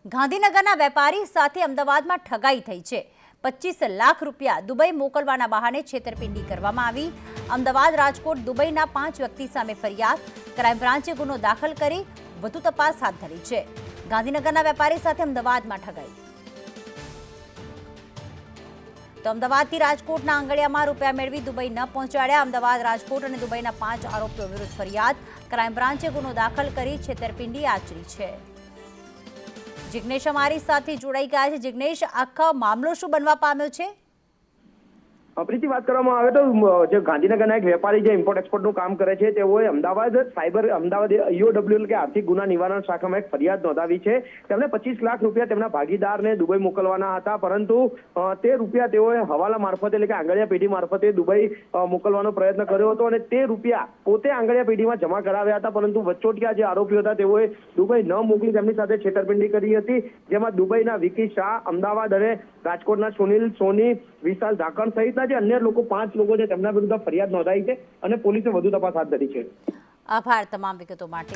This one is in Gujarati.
ગાંધીનગરના વેપારી સાથે અમદાવાદમાં ઠગાઈ થઈ છે। 25 લાખ રૂપિયા દુબઈ મોકલવાના બહાને છેતરપિંડી કરવામાં આવી। અમદાવાદ, રાજકોટ, દુબઈના 5 વ્યક્તિ સામે ફરિયાદ। ક્રાઇમ બ્રાન્ચે ગુનો દાખલ કરી વધુ તપાસ હાથ ધરી છે। ગાંધીનગરના વેપારી સાથે અમદાવાદમાં ઠગાઈ। તો અમદાવાદથી રાજકોટના આંગળિયામાં રૂપિયા મેળવી દુબઈ ન પહોંચાડ્યા। અમદાવાદ, રાજકોટ અને દુબઈના 5 આરોપીઓ વિરુદ્ધ ફરિયાદ। ક્રાઇમ બ્રાન્ચે ગુનો દાખલ કરી છેતરપિંડી આચરી છે। જિગ્નેશ અમારી સાથે જોડાઈ ગયા છે। જિગ્નેશ, આખો મામલો શું બનવા પામ્યો છે? પ્રીતિ, વાત કરવામાં આવે તો જે ગાંધીનગરના એક વેપારી જે ઇમ્પોર્ટ એક્સપોર્ટનું કામ કરે છે તેઓએ અમદાવાદ EOW એટલે કે આર્થિક ગુના નિવારણ શાખામાં એક ફરિયાદ નોંધાવી છે। તેમણે 25 લાખ રૂપિયા તેમના ભાગીદારને દુબઈ મોકલવાના હતા, પરંતુ તે રૂપિયા તેઓએ હવાલા મારફતે એટલે કે આંગળીયા પેઢી મારફતે દુબઈ મોકલવાનો પ્રયત્ન કર્યો હતો અને તે રૂપિયા પોતે આંગળીયા પેઢીમાં જમા કરાવ્યા હતા, પરંતુ વચોટિયા જે આરોપીઓ હતા તેઓએ દુબઈ ન મોકલી તેમની સાથે છેતરપિંડી કરી હતી, જેમાં દુબઈના વિકી શાહ, અમદાવાદ અને રાજકોટના સુનિલ સોની, વિશાલ ઝાકળ સહિતના જે અન્ય લોકો 5 લોકો છે તેમના વિરુદ્ધ ફરિયાદ નોંધાઈ છે અને પોલીસે વધુ તપાસ હાથ ધરી છે। આભાર તમામ વિગતો માટે।